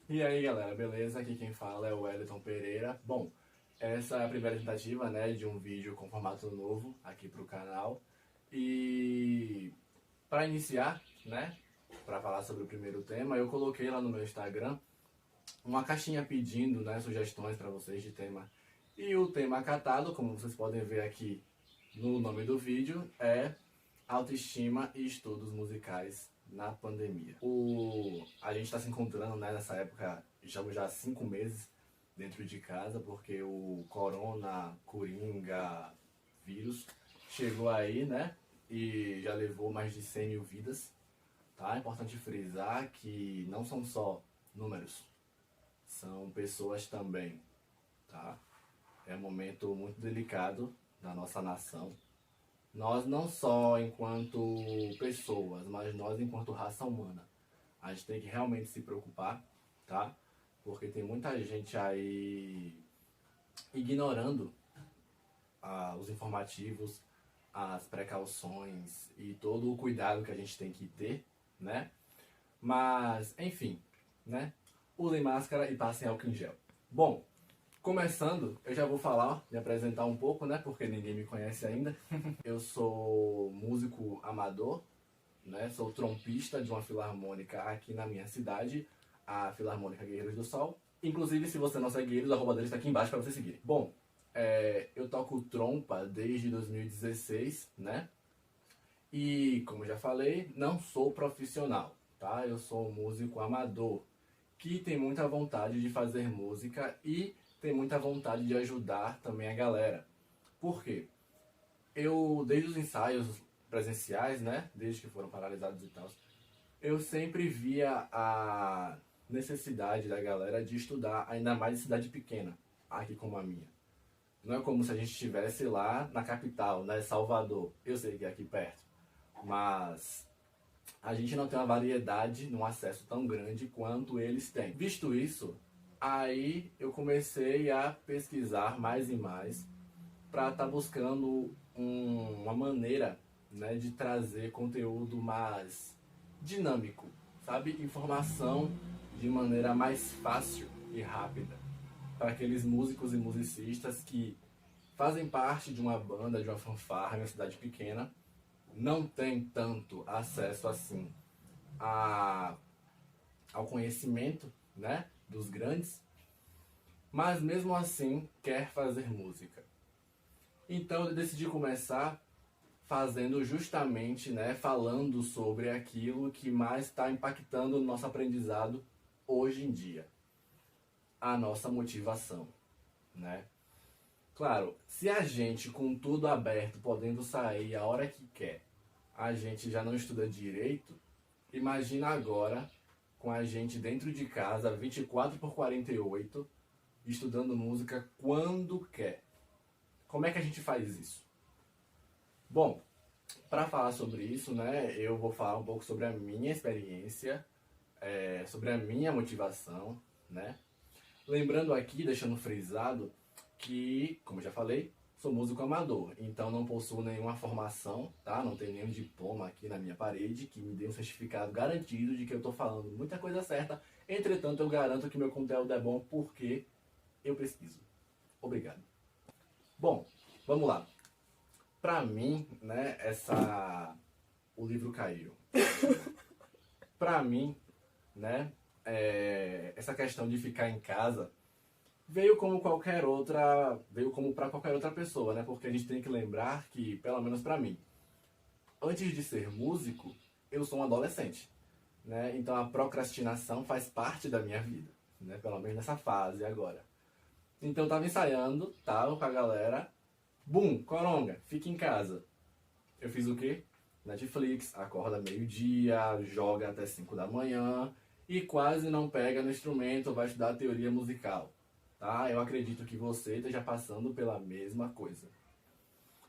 E aí galera, beleza? Aqui quem fala é o Wellington Pereira. Bom, essa é a primeira tentativa, né, de um vídeo com formato novo aqui pro canal. E para iniciar, né, para falar sobre o primeiro tema, eu coloquei lá no meu Instagram uma caixinha pedindo, né, sugestões para vocês de tema. E o tema acatado, como vocês podem ver aqui no nome do vídeo, é autoestima e estudos musicais na pandemia. A gente está se encontrando, né, nessa época, estamos já há 5 meses dentro de casa, porque o corona, coringa, vírus chegou aí, né, e já levou mais de 100 mil vidas. Tá? É importante frisar que não são só números, são pessoas também, tá? É um momento muito delicado da nossa nação. Nós não só enquanto pessoas, mas nós enquanto raça humana. A gente tem que realmente se preocupar, tá? Porque tem muita gente aí ignorando os informativos, as precauções e todo o cuidado que a gente tem que ter, né? Mas, enfim, né? Usem máscara e passem álcool em gel. Bom, começando, eu já vou falar, me apresentar um pouco, né? Porque ninguém me conhece ainda. Eu sou músico amador, né? Sou trompista de uma filarmônica aqui na minha cidade, a Filarmônica Guerreiros do Sol. Inclusive, se você não segue eles, a arroba deles está aqui embaixo para você seguir. Bom, eu toco trompa desde 2016, né? E, como eu já falei, não sou profissional, tá? Eu sou um músico amador, que tem muita vontade de fazer música e tem muita vontade de ajudar também a galera. Por quê? Eu, desde os ensaios presenciais, né, desde que foram paralisados e tal, eu sempre via a necessidade da galera de estudar, ainda mais em cidade pequena, aqui como a minha. Não é como se a gente estivesse lá na capital, né, Salvador. Eu sei que é aqui perto, mas a gente não tem uma variedade num acesso tão grande quanto eles têm. Visto isso, aí eu comecei a pesquisar mais e mais para estar buscando uma maneira, né, de trazer conteúdo mais dinâmico, sabe? Informação de maneira mais fácil e rápida para aqueles músicos e musicistas que fazem parte de uma banda, de uma fanfarra em uma cidade pequena, não tem tanto acesso assim ao conhecimento, né, dos grandes, mas mesmo assim quer fazer música. Então eu decidi começar fazendo justamente, né, falando sobre aquilo que mais está impactando o nosso aprendizado hoje em dia, a nossa motivação, né? Claro, se a gente com tudo aberto, podendo sair a hora que quer, a gente já não estuda direito, imagina agora com a gente dentro de casa, 24/48, estudando música quando quer. Como é que a gente faz isso? Bom, para falar sobre isso, né, eu vou falar um pouco sobre a minha experiência, sobre a minha motivação, né? Lembrando aqui, deixando frisado, que, como eu já falei, sou músico amador, então não possuo nenhuma formação, tá? Não tenho nenhum diploma aqui na minha parede que me dê um certificado garantido de que eu estou falando muita coisa certa. Entretanto, eu garanto que meu conteúdo é bom porque eu pesquiso. Obrigado. Bom, vamos lá. Pra mim, né, o livro caiu. Pra mim, né, essa questão de ficar em casa veio como para qualquer outra pessoa, né? Porque a gente tem que lembrar que, pelo menos pra mim, antes de ser músico, eu sou um adolescente, né? Então a procrastinação faz parte da minha vida, né? Pelo menos nessa fase agora. Então eu tava ensaiando, tava com a galera, bum, coronga, fica em casa. Eu fiz o quê? Netflix, acorda meio-dia, joga até 5 da manhã e quase não pega no instrumento, vai estudar teoria musical. Tá? Eu acredito que você esteja passando pela mesma coisa.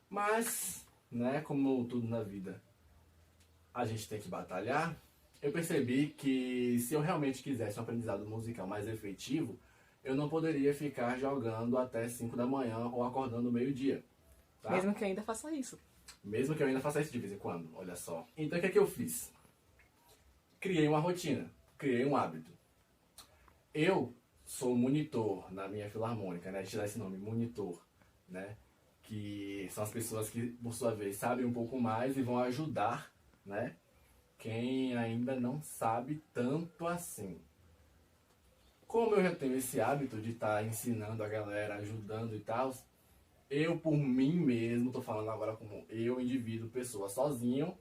Mas, né, como tudo na vida, a gente tem que batalhar. Eu percebi que se eu realmente quisesse um aprendizado musical mais efetivo, eu não poderia ficar jogando até 5 da manhã ou acordando meio-dia. Tá? Mesmo que eu ainda faça isso. Mesmo que eu ainda faça isso de vez em quando, olha só. Então o que é que eu fiz? Criei uma rotina, criei um hábito. Eu sou monitor na minha filarmônica, né? A gente dá esse nome, monitor, né? Que são as pessoas que, por sua vez, sabem um pouco mais e vão ajudar, né? Quem ainda não sabe tanto assim. Como eu já tenho esse hábito de estar ensinando a galera, ajudando e tal, eu por mim mesmo, tô falando agora como eu, indivíduo, pessoa, sozinho,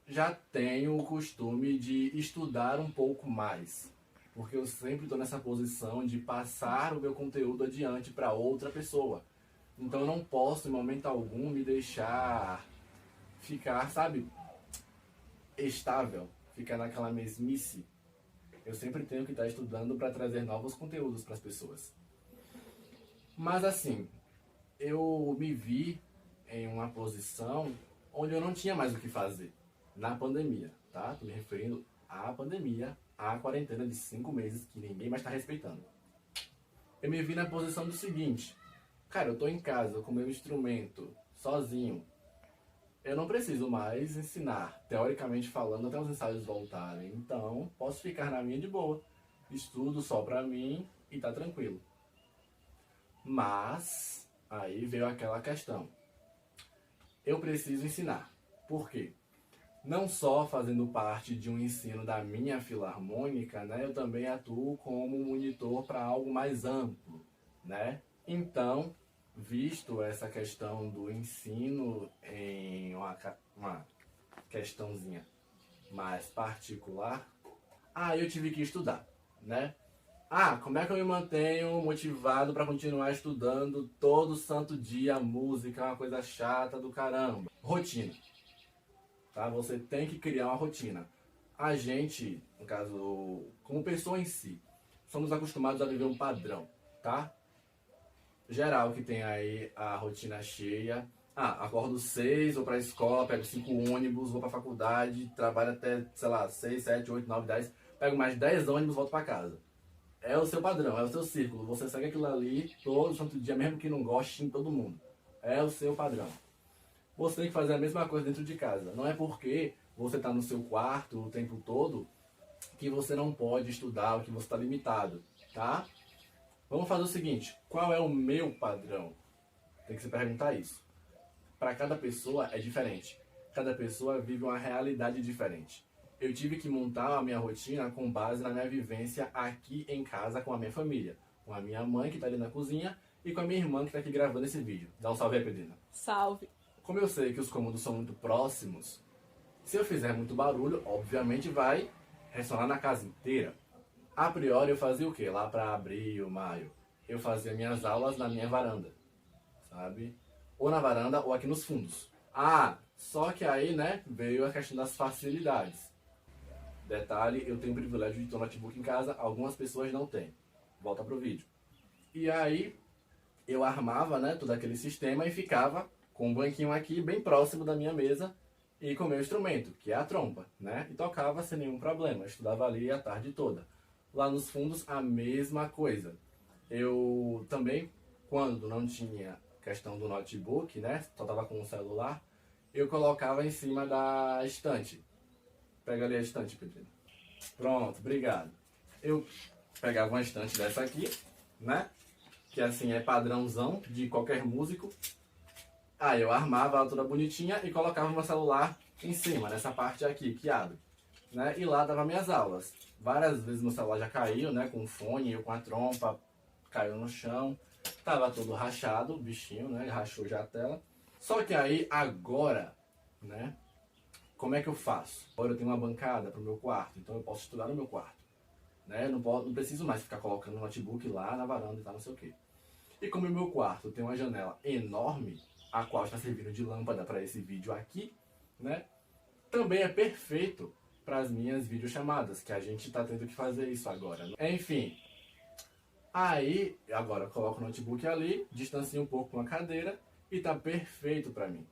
já tenho o costume de estudar um pouco mais. Porque eu sempre estou nessa posição de passar o meu conteúdo adiante para outra pessoa. Então eu não posso, em momento algum, me deixar ficar, sabe, estável, ficar naquela mesmice. Eu sempre tenho que estar estudando para trazer novos conteúdos para as pessoas. Mas assim, eu me vi em uma posição onde eu não tinha mais o que fazer. Na pandemia, tá? Tô me referindo à pandemia, à quarentena de 5 meses que ninguém mais está respeitando. Eu me vi na posição do seguinte: cara, eu tô em casa com meu instrumento, sozinho. Eu não preciso mais ensinar, teoricamente falando, até os ensaios voltarem. Então, posso ficar na minha de boa. Estudo só pra mim e tá tranquilo. Mas, aí veio aquela questão. Eu preciso ensinar. Por quê? Não só fazendo parte de um ensino da minha filarmônica, né? Eu também atuo como monitor para algo mais amplo, né? Então, visto essa questão do ensino em uma questãozinha mais particular, eu tive que estudar, né? Como é que eu me mantenho motivado para continuar estudando todo santo dia música, uma coisa chata do caramba? Rotina, tá? Você tem que criar uma rotina. A gente, no caso, como pessoa em si, somos acostumados a viver um padrão, tá? Geral que tem aí a rotina cheia. Acordo 6, vou pra escola, pego 5 ônibus, vou pra faculdade, trabalho até, sei lá, 6, 7, 8, 9, 10, pego mais 10 ônibus, volto pra casa. É o seu padrão, é o seu círculo. Você segue aquilo ali todo santo dia, mesmo que não goste em todo mundo. É o seu padrão. Você tem que fazer a mesma coisa dentro de casa. Não é porque você está no seu quarto o tempo todo que você não pode estudar, ou que você está limitado, tá? Vamos fazer o seguinte: qual é o meu padrão? Tem que se perguntar isso. Para cada pessoa é diferente. Cada pessoa vive uma realidade diferente. Eu tive que montar a minha rotina com base na minha vivência aqui em casa com a minha família. Com a minha mãe que está ali na cozinha e com a minha irmã que está aqui gravando esse vídeo. Dá um salve aí, Pedrina. Salve! Como eu sei que os cômodos são muito próximos, se eu fizer muito barulho, obviamente vai ressonar na casa inteira. A priori eu fazia o quê? Lá para abril, maio, eu fazia minhas aulas na minha varanda, sabe? Ou na varanda ou aqui nos fundos. Só que aí, né, veio a questão das facilidades. Detalhe, eu tenho o privilégio de ter um notebook em casa, algumas pessoas não têm. Volta pro vídeo. E aí, eu armava, né, todo aquele sistema e ficava com um banquinho aqui bem próximo da minha mesa e com o meu instrumento, que é a trompa, né? E tocava sem nenhum problema, eu estudava ali a tarde toda. Lá nos fundos, a mesma coisa. Eu também, quando não tinha questão do notebook, né, só tava com o celular, eu colocava em cima da estante. Pega ali a estante, Pedrinho. Pronto, obrigado. Eu pegava uma estante dessa aqui, né, que assim é padrãozão de qualquer músico. Eu armava ela toda bonitinha e colocava meu celular em cima, nessa parte aqui, que abre, né? E lá dava minhas aulas. Várias vezes meu celular já caiu, né? Com o fone, eu com a trompa, caiu no chão. Tava todo rachado, o bichinho, né? Rachou já a tela. Só que aí, agora, né? Como é que eu faço? Agora eu tenho uma bancada pro meu quarto, então eu posso estudar no meu quarto, né? Não preciso mais ficar colocando o notebook lá na varanda e tal, não sei o quê. E como o meu quarto tem uma janela enorme, a qual está servindo de lâmpada para esse vídeo aqui, né? Também é perfeito para as minhas videochamadas, que a gente está tendo que fazer isso agora, né? Enfim, aí agora eu coloco o notebook ali, distancio um pouco com a cadeira e tá perfeito para mim.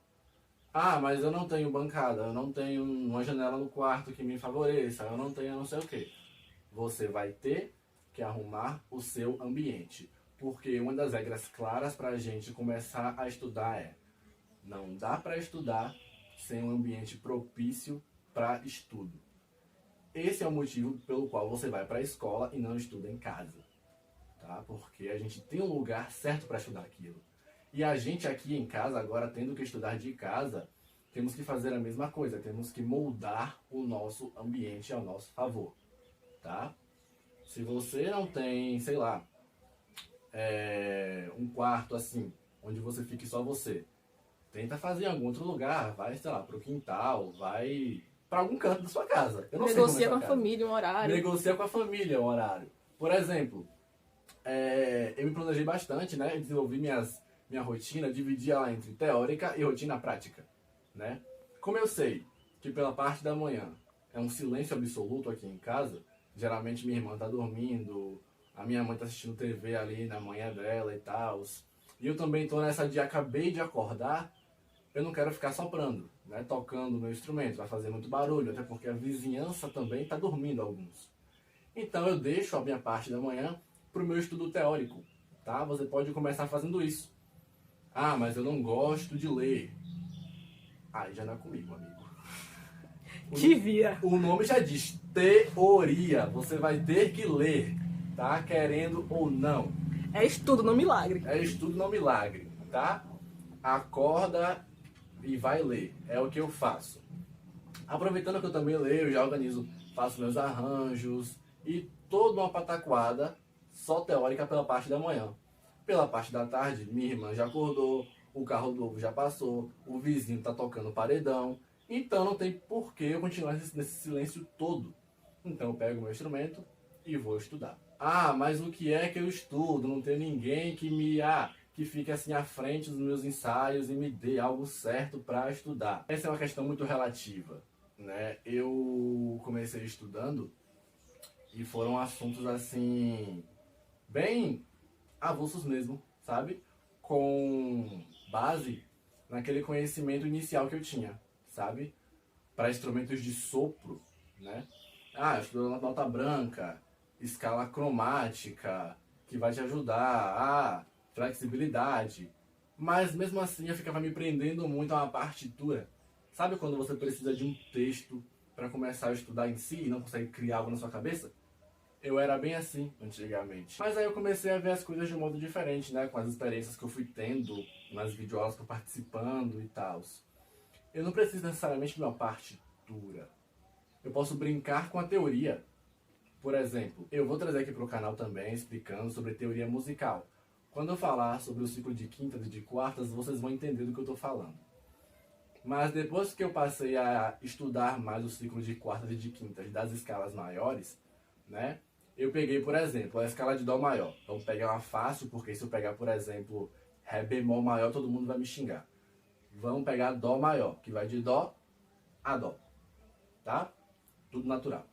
Mas eu não tenho bancada, eu não tenho uma janela no quarto que me favoreça, eu não tenho não sei o que. Você vai ter que arrumar o seu ambiente. Porque uma das regras claras para a gente começar a estudar é: não dá para estudar sem um ambiente propício para estudo. esse é o motivo pelo qual você vai para a escola e não estuda em casa, tá? Porque a gente tem um lugar certo para estudar aquilo. E a gente aqui em casa, agora tendo que estudar de casa, temos que fazer a mesma coisa, temos que moldar o nosso ambiente ao nosso favor, tá? Se você não tem, sei lá, um quarto assim, onde você fique só você, tenta fazer em algum outro lugar, vai, sei lá, pro quintal, vai para algum canto da sua casa. Eu não sei como é Negocia sua com a casa. família um horário. Negocia com a família um horário. Por exemplo, eu me planejei bastante, né? Eu desenvolvi minha rotina, dividi ela entre teórica e rotina prática, né? Como eu sei que pela parte da manhã é um silêncio absoluto aqui em casa, geralmente minha irmã tá dormindo, a minha mãe tá assistindo TV ali na manhã dela e tal, e eu também tô nessa de acabei de acordar, eu não quero ficar soprando, né? Tocando meu instrumento, vai fazer muito barulho, até porque a vizinhança também tá dormindo alguns. Então eu deixo a minha parte da manhã pro meu estudo teórico, tá? Você pode começar fazendo isso. Ah, mas eu não gosto de ler. Aí já não é comigo, amigo. Devia. O nome já diz teoria. Você vai ter que ler, tá? Querendo ou não. É estudo, não milagre. É estudo, não milagre, tá? Acorda e vai ler. É o que eu faço. Aproveitando que eu também leio, já organizo, faço meus arranjos e toda uma pataquada só teórica pela parte da manhã. Pela parte da tarde, minha irmã já acordou, o carro do ovo já passou, o vizinho tá tocando paredão, então não tem por que eu continuar nesse silêncio todo. Então eu pego meu instrumento e vou estudar. Ah, mas o que é que eu estudo? Não tem ninguém que fique assim à frente dos meus ensaios e me dê algo certo para estudar. Essa é uma questão muito relativa, né? Eu comecei estudando e foram assuntos assim bem avulsos mesmo, sabe? Com base naquele conhecimento inicial que eu tinha, sabe? Para instrumentos de sopro, né? Ah, estudando nota branca, escala cromática, que vai te ajudar, flexibilidade. Mas mesmo assim eu ficava me prendendo muito a uma partitura. Sabe quando você precisa de um texto para começar a estudar em si e não consegue criar algo na sua cabeça? Eu era bem assim antigamente. Mas aí eu comecei a ver as coisas de um modo diferente, né? Com as experiências que eu fui tendo, nas videoaulas que eu participando e tal. Eu não preciso necessariamente de uma partitura. Eu posso brincar com a teoria. Por exemplo, eu vou trazer aqui para o canal também explicando sobre teoria musical. Quando eu falar sobre o ciclo de quintas e de quartas, vocês vão entender do que eu estou falando. Mas depois que eu passei a estudar mais o ciclo de quartas e de quintas das escalas maiores, né? Eu peguei, por exemplo, a escala de Dó maior. Vamos pegar uma fácil, porque se eu pegar, por exemplo, Ré bemol maior, todo mundo vai me xingar. Vamos pegar Dó maior, que vai de Dó a Dó. Tá? Tudo natural.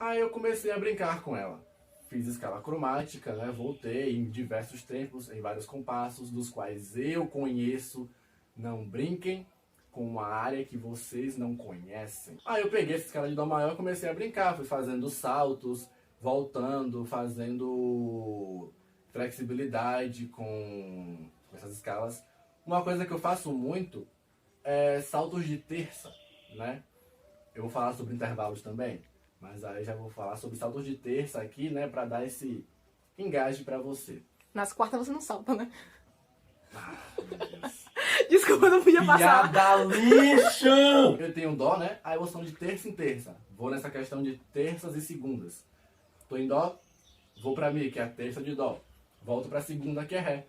Aí eu comecei a brincar com ela. Fiz escala cromática, né? Voltei em diversos tempos, em vários compassos, dos quais eu conheço. Não brinquem com uma área que vocês não conhecem. Aí eu peguei essa escala de Dó maior e comecei a brincar. Fui fazendo saltos, voltando, fazendo flexibilidade com essas escalas. Uma coisa que eu faço muito é saltos de terça, né? Eu vou falar sobre intervalos também, mas aí já vou falar sobre saltos de terça aqui, né? Pra dar esse engaje pra você. Nas quartas você não salta, né? Ah, meu Deus. Desculpa, eu não podia passar. Piada lixo! Eu tenho Dó, né? Aí eu vou de terça em terça. Vou nessa questão de terças e segundas. Tô em Dó, vou pra Mi, que é a terça de Dó. Volto pra segunda, que é Ré.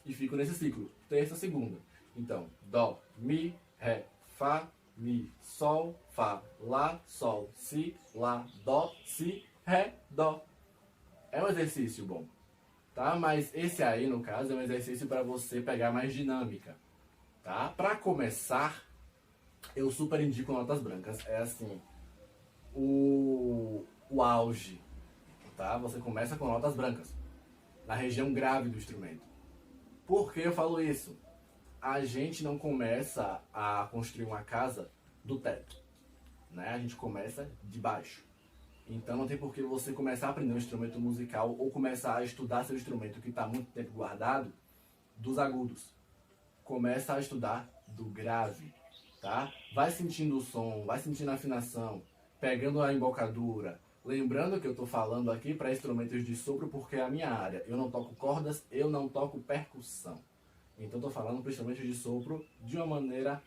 E fico nesse ciclo, terça, segunda. Então, Dó, Mi, Ré, Fá, Mi, Sol, Fá, Lá, Sol, Si, Lá, Dó, Si, Ré, Dó. É um exercício bom, tá? Mas esse aí, no caso, é um exercício para você pegar mais dinâmica, tá? Para começar, eu super indico notas brancas. É assim, o auge, tá? Você começa com notas brancas, na região grave do instrumento. Por que eu falo isso? A gente não começa a construir uma casa do teto, né? A gente começa de baixo. Então não tem por que você começar a aprender um instrumento musical ou começar a estudar seu instrumento que está muito tempo guardado dos agudos. Começa a estudar do grave, tá? Vai sentindo o som, vai sentindo a afinação. pegando a embocadura. Lembrando que eu estou falando aqui para instrumentos de sopro porque é a minha área. Eu não toco cordas, eu não toco percussão. Então estou falando para instrumentos de sopro de uma maneira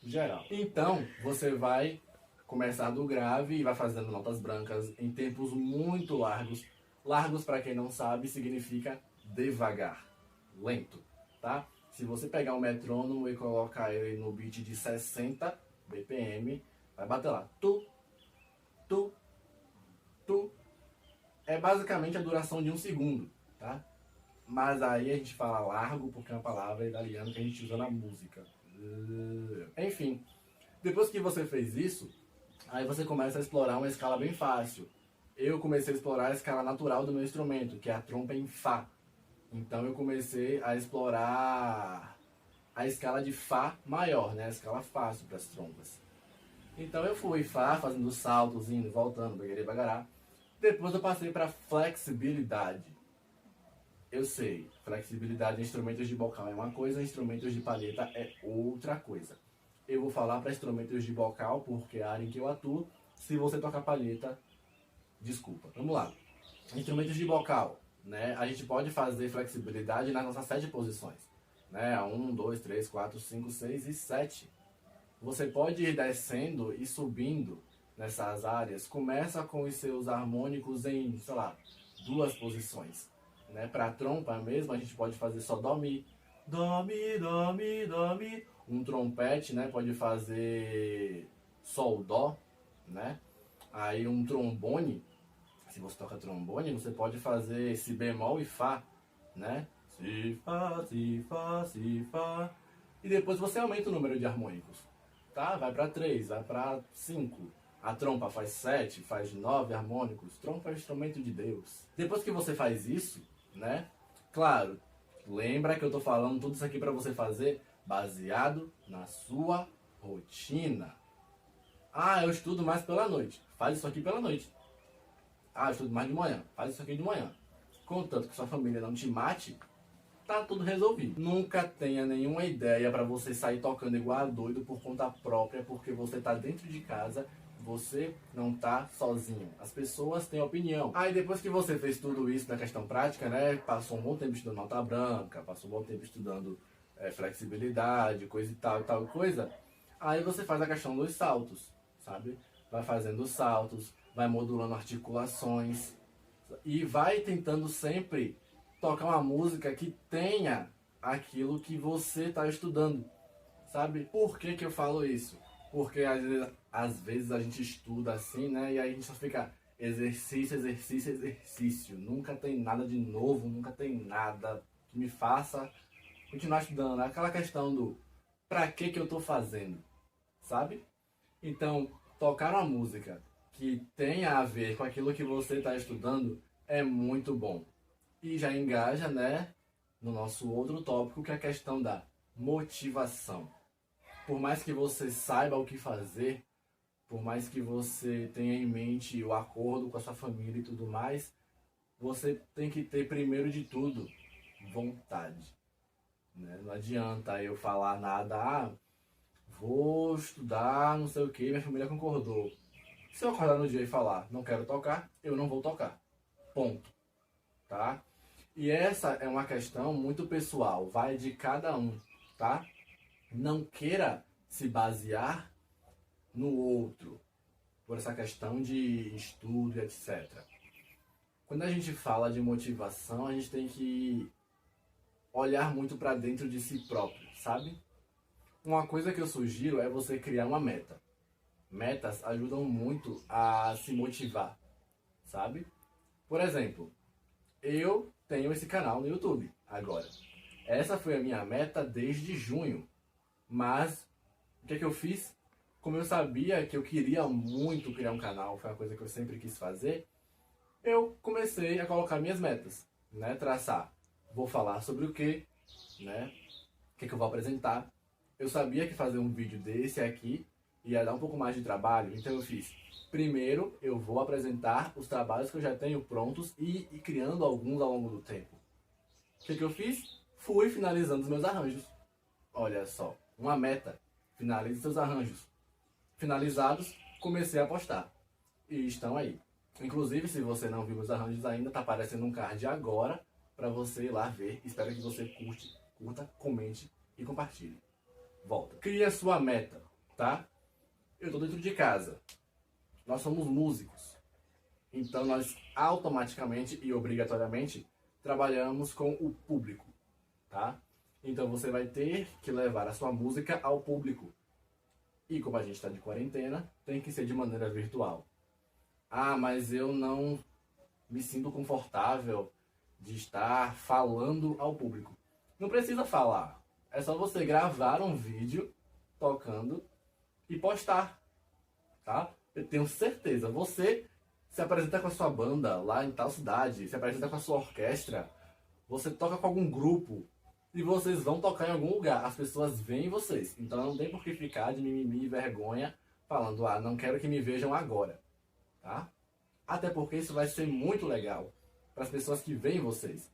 geral. Então você vai começar do grave e vai fazendo notas brancas em tempos muito largos. Largos, para quem não sabe, significa devagar, lento, tá? Se você pegar um metrônomo e colocar ele no beat de 60 BPM, vai bater lá. Tu, tu, tu. É basicamente a duração de 1 segundo, tá? Mas aí a gente fala largo porque é uma palavra italiana que a gente usa na música. Enfim, depois que você fez isso, aí você começa a explorar uma escala bem fácil. Eu comecei a explorar a escala natural do meu instrumento, que é a trompa em Fá. Então eu comecei a explorar a escala de Fá maior, né? A escala fácil para as trompas. Então eu fui Fá, fazendo saltos, indo, voltando, bagueirê, bagará. Depois eu passei para flexibilidade. Eu sei, flexibilidade em instrumentos de bocal é uma coisa, instrumentos de palheta é outra coisa. Eu vou falar para instrumentos de bocal, porque é a área em que eu atuo. Se você toca palheta, desculpa. Vamos lá. Instrumentos de bocal, né? A gente pode fazer flexibilidade nas nossas 7 posições, né? 1, 2, 3, 4, 5, 6 e 7. Você pode ir descendo e subindo nessas áreas. Começa com os seus harmônicos em, sei lá, 2 posições, né? Para trompa mesmo, a gente pode fazer só dó, mi. Dó, mi, dó, mi, dó, mi. Um trompete, né? Pode fazer sol, dó, né? Aí um trombone, se você toca trombone, você pode fazer si bemol e fá, né? Si, fá, si, fá, si, fá. E depois você aumenta o número de harmônicos, tá? Vai para 3, vai para 5. A trompa faz 7, faz 9 harmônicos. Trompa é um instrumento de Deus. Depois que você faz isso, né? Claro, lembra que eu tô falando tudo isso aqui para você fazer baseado na sua rotina. Ah, eu estudo mais pela noite. Faz isso aqui pela noite. Ah, eu estudo mais de manhã. Faz isso aqui de manhã. Contanto que sua família não te mate, tá tudo resolvido. Nunca tenha nenhuma ideia para você sair tocando igual a doido por conta própria, porque você tá dentro de casa, você não tá sozinho. As pessoas têm opinião. Aí depois que você fez tudo isso na questão prática, né? Passou um bom tempo estudando nota branca, passou um bom tempo estudando flexibilidade, coisa e tal coisa. Aí você faz a questão dos saltos, sabe? Vai fazendo saltos, vai modulando articulações e vai tentando sempre tocar uma música que tenha aquilo que você está estudando, sabe? Por que que eu falo isso? Porque às vezes a gente estuda assim, né? E aí a gente só fica exercício, exercício, exercício. Nunca tem nada de novo, nunca tem nada que me faça continuar estudando. Aquela questão do pra que eu tô fazendo, sabe? Então, tocar uma música que tenha a ver com aquilo que você está estudando é muito bom. E já engaja, né, no nosso outro tópico, que é a questão da motivação. Por mais que você saiba o que fazer, por mais que você tenha em mente o acordo com a sua família e tudo mais, você tem que ter, primeiro de tudo, vontade. Né? Não adianta eu falar nada, vou estudar, não sei o que, minha família concordou. Se eu acordar no dia e falar, não quero tocar, eu não vou tocar. Ponto. Tá? E essa é uma questão muito pessoal, vai de cada um, tá? Não queira se basear no outro, por essa questão de estudo, etc. Quando a gente fala de motivação, a gente tem que olhar muito para dentro de si próprio, sabe? Uma coisa que eu sugiro é você criar uma meta. Metas ajudam muito a se motivar, sabe? Por exemplo, eu tenho esse canal no YouTube agora. Essa foi a minha meta desde junho. Mas o que eu fiz? Como eu sabia que eu queria muito criar um canal, foi uma coisa que eu sempre quis fazer, eu comecei a colocar minhas metas, né? Traçar. Vou falar sobre o quê, né? O que eu vou apresentar. Eu sabia que fazer um vídeo desse aqui ia dar um pouco mais de trabalho, então eu fiz. Primeiro, eu vou apresentar os trabalhos que eu já tenho prontos e criando alguns ao longo do tempo. O que eu fiz? Fui finalizando os meus arranjos. Olha só, uma meta. Finalize seus arranjos. Finalizados, comecei a postar. E estão aí. Inclusive, se você não viu os arranjos ainda, tá aparecendo um card agora para você ir lá ver. Espero que você curta, comente e compartilhe. Volta. Crie a sua meta, tá? Eu tô dentro de casa. Nós somos músicos. Então nós automaticamente e obrigatoriamente trabalhamos com o público, tá? Então você vai ter que levar a sua música ao público. E como a gente está de quarentena, tem que ser de maneira virtual. Ah, mas eu não me sinto confortável de estar falando ao público. Não precisa falar. É só você gravar um vídeo tocando e postar, tá? Eu tenho certeza. Você se apresenta com a sua banda lá em tal cidade, se apresenta com a sua orquestra, você toca com algum grupo e vocês vão tocar em algum lugar. As pessoas veem vocês. Então não tem por que ficar de mimimi e vergonha falando, ah, não quero que me vejam agora, tá? Até porque isso vai ser muito legal para as pessoas que veem vocês.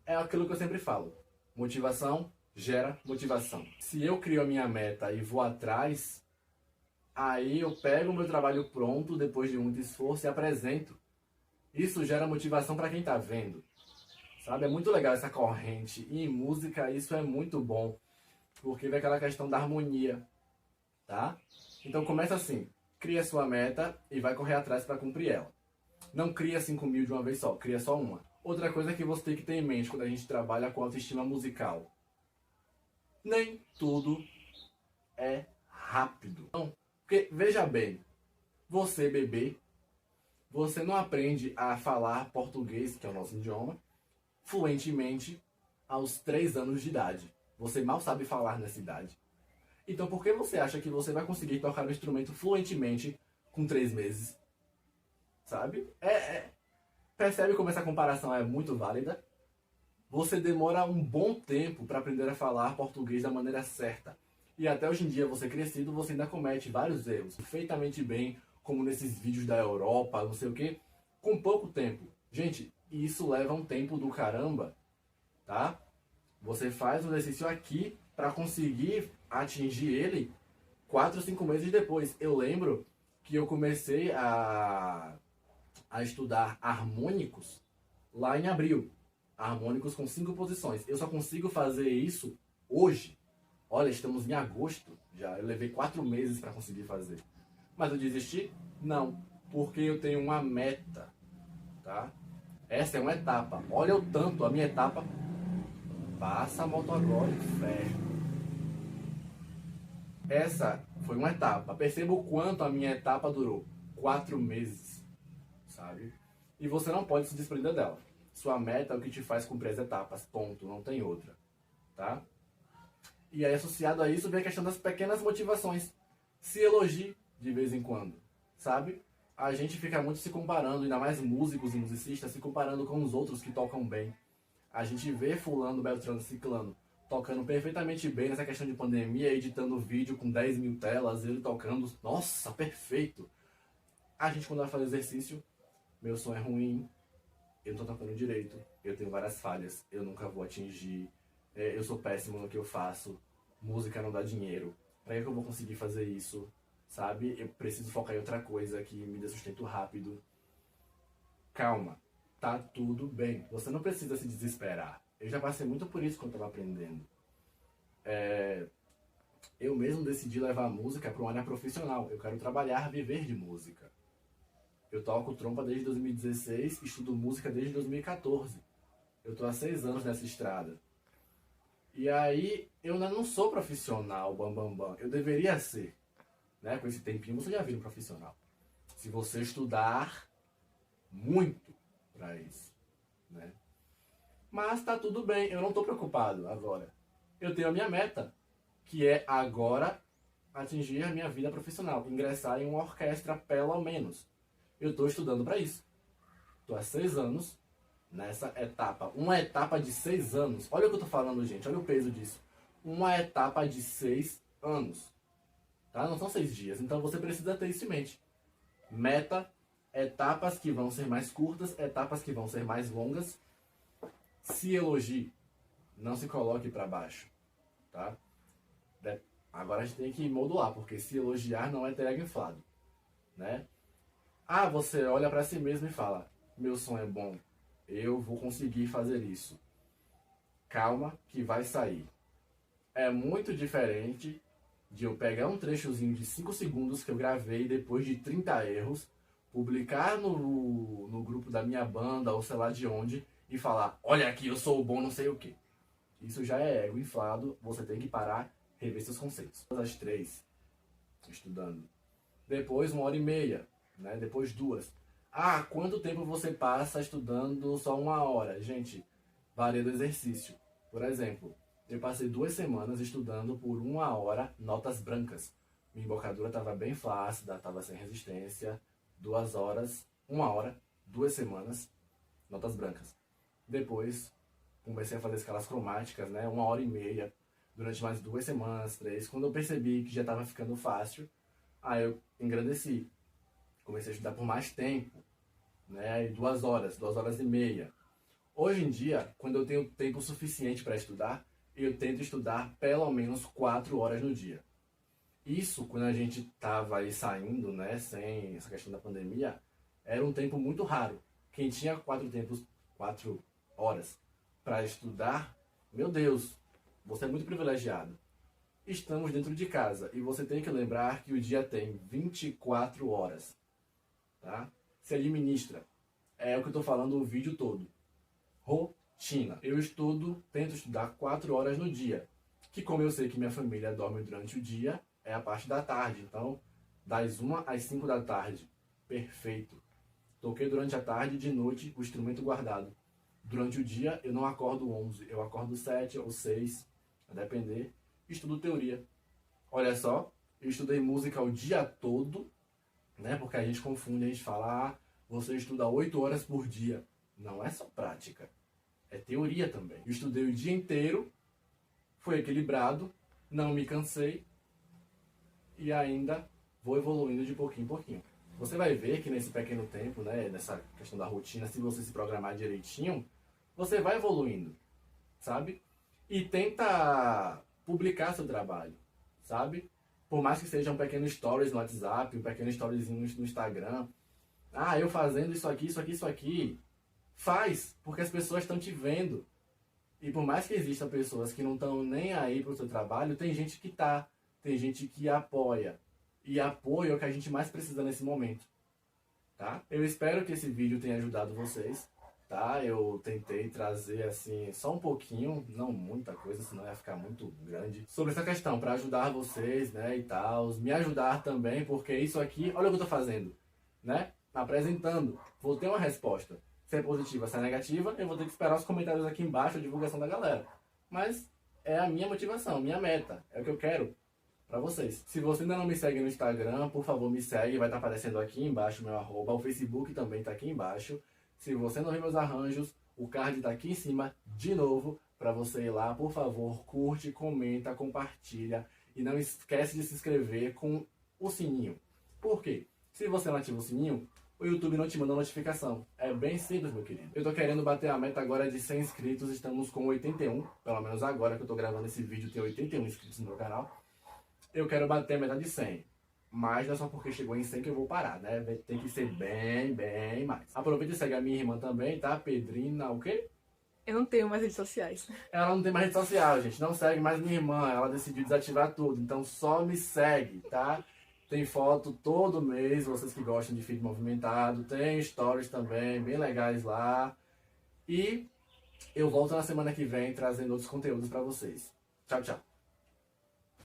É aquilo que eu sempre falo. Motivação gera motivação. Se eu crio a minha meta e vou atrás, aí eu pego o meu trabalho pronto, depois de muito esforço, e apresento. Isso gera motivação para quem está vendo. Sabe? É muito legal essa corrente. E em música isso é muito bom. Porque vem aquela questão da harmonia. Tá? Então começa assim. Cria sua meta e vai correr atrás para cumprir ela. Não cria 5.000 de uma vez só. Cria só uma. Outra coisa que você tem que ter em mente quando a gente trabalha com autoestima musical. Nem tudo é rápido. Então, porque, veja bem, você bebê, você não aprende a falar português, que é o nosso idioma, fluentemente aos 3 anos de idade. Você mal sabe falar nessa idade. Então por que você acha que você vai conseguir tocar um instrumento fluentemente com 3 meses? Sabe? Percebe como essa comparação é muito válida? Você demora um bom tempo para aprender a falar português da maneira certa. E até hoje em dia, você crescido, você ainda comete vários erros. Perfeitamente bem, como nesses vídeos da Europa, não sei o que, com pouco tempo. Gente, isso leva um tempo do caramba, tá? Você faz um exercício aqui para conseguir atingir ele 4 ou 5 meses depois. Eu lembro que eu comecei a estudar harmônicos lá em abril. Harmônicos com 5 posições. Eu só consigo fazer isso hoje. Olha, estamos em agosto já. Eu levei 4 meses para conseguir fazer. Mas eu desisti? Não. Porque eu tenho uma meta, tá? Essa é uma etapa. Olha o tanto, a minha etapa. Passa a moto agora e fecha. Essa foi uma etapa. Perceba o quanto a minha etapa durou. 4 meses, sabe? E você não pode se desprender dela. Sua meta é o que te faz cumprir as etapas. Ponto. Não tem outra, tá? E aí, associado a isso, vem a questão das pequenas motivações. Se elogie de vez em quando, sabe? A gente fica muito se comparando, ainda mais músicos e musicistas, se comparando com os outros que tocam bem. A gente vê fulano, beltrano, ciclano tocando perfeitamente bem nessa questão de pandemia, editando vídeo com 10.000 telas, ele tocando, nossa, perfeito. A gente, quando vai fazer exercício, meu som é ruim, eu não tô tocando direito, eu tenho várias falhas, eu nunca vou atingir, eu sou péssimo no que eu faço, música não dá dinheiro, pra que eu vou conseguir fazer isso, sabe? Eu preciso focar em outra coisa que me dê sustento rápido. Calma, tá tudo bem, você não precisa se desesperar. Eu já passei muito por isso quando eu tava aprendendo. Eu mesmo decidi levar a música para uma área profissional, eu quero trabalhar, viver de música. Eu toco trompa desde 2016, estudo música desde 2014. Eu tô há 6 anos nessa estrada. E aí, eu ainda não sou profissional, bam. Eu deveria ser. Né? Com esse tempinho, você já vira um profissional. Se você estudar muito para isso. Né? Mas tá tudo bem, eu não tô preocupado agora. Eu tenho a minha meta, que é agora atingir a minha vida profissional. Ingressar em uma orquestra, pelo menos. Eu estou estudando para isso. Estou há 6 anos nessa etapa. Uma etapa de 6 anos. Olha o que eu estou falando, gente. Olha o peso disso. Uma etapa de 6 anos. Tá? Não são 6 dias. Então você precisa ter isso em mente. Meta, etapas que vão ser mais curtas, etapas que vão ser mais longas. Se elogie. Não se coloque para baixo. Tá? Agora a gente tem que modular, porque se elogiar não é ter ego inflado. né? Ah, você olha para si mesmo e fala, meu sonho é bom, eu vou conseguir fazer isso. Calma que vai sair. É muito diferente de eu pegar um trechozinho de 5 segundos que eu gravei depois de 30 erros, publicar no grupo da minha banda ou sei lá de onde e falar, olha aqui, eu sou bom não sei o que. Isso já é ego inflado, você tem que parar, rever seus conceitos. Às 3, estudando. Depois 1h30, né? Depois 2. Ah, quanto tempo você passa estudando só 1 hora? Gente, varia do exercício. Por exemplo, eu passei 2 semanas estudando por 1 hora notas brancas. Minha embocadura estava bem flácida, estava sem resistência. 2 horas, 1 hora, 2 semanas, notas brancas. Depois, comecei a fazer escalas cromáticas, né? 1h30, durante mais 2 semanas, 3. Quando eu percebi que já estava ficando fácil, aí eu engrandeci. Comecei a estudar por mais tempo, né? 2 horas, 2h30. Hoje em dia, quando eu tenho tempo suficiente para estudar, eu tento estudar pelo menos 4 horas no dia. Isso, quando a gente estava aí saindo, né, sem essa questão da pandemia, era um tempo muito raro. Quem tinha 4 horas para estudar, meu Deus, você é muito privilegiado. Estamos dentro de casa e você tem que lembrar que o dia tem 24 horas. Tá? Se administra. É o que eu estou falando o vídeo todo. Rotina. Eu tento estudar 4 horas no dia. Que como eu sei que minha família dorme durante o dia, é a parte da tarde. Então, das 1 às 5 da tarde. Perfeito. Toquei durante a tarde e de noite o instrumento guardado. Durante o dia eu não acordo 11, eu acordo 7 ou 6, a depender. Estudo teoria. Olha só, eu estudei música o dia todo, né? Porque a gente confunde, a gente fala, ah, você estuda 8 horas por dia. Não é só prática, é teoria também. Eu estudei o dia inteiro, foi equilibrado, não me cansei e ainda vou evoluindo de pouquinho em pouquinho. Você vai ver que nesse pequeno tempo, né, nessa questão da rotina, se você se programar direitinho, você vai evoluindo, sabe? E tenta publicar seu trabalho, sabe? Por mais que seja um pequeno stories no WhatsApp, um pequeno storyzinho no Instagram. Ah, eu fazendo isso aqui, isso aqui, isso aqui. Faz, porque as pessoas estão te vendo. E por mais que existam pessoas que não estão nem aí pro seu trabalho, tem gente que tá. Tem gente que apoia. E apoio é o que a gente mais precisa nesse momento. Tá? Eu espero que esse vídeo tenha ajudado vocês. Tá? Eu tentei trazer assim só um pouquinho, não muita coisa, senão ia ficar muito grande, sobre essa questão, para ajudar vocês, né, e tal, me ajudar também, porque isso aqui, olha o que eu tô fazendo, né, apresentando, vou ter uma resposta, se é positiva, se é negativa, eu vou ter que esperar os comentários aqui embaixo, a divulgação da galera, mas é a minha motivação, minha meta, é o que eu quero para vocês. Se você ainda não me segue no Instagram, por favor me segue, vai estar aparecendo aqui embaixo meu arroba, o Facebook também tá aqui embaixo. Se você não viu meus arranjos, o card tá aqui em cima de novo para você ir lá, por favor, curte, comenta, compartilha e não esquece de se inscrever com o sininho. Por quê? Se você não ativa o sininho, o YouTube não te manda notificação. É bem simples, meu querido. Eu tô querendo bater a meta agora de 100 inscritos, estamos com 81, pelo menos agora que eu tô gravando esse vídeo tem 81 inscritos no meu canal. Eu quero bater a meta de 100. Mas não é só porque chegou em 100 que eu vou parar, né? Tem que ser bem mais. Aproveita e segue a minha irmã também, tá? Pedrina, o quê? Eu não tenho mais redes sociais. Ela não tem mais rede social, gente. Não segue mais minha irmã. Ela decidiu desativar tudo. Então só me segue, tá? Tem foto todo mês, vocês que gostam de feed movimentado. Tem stories também, bem legais lá. E eu volto na semana que vem trazendo outros conteúdos pra vocês. Tchau, tchau.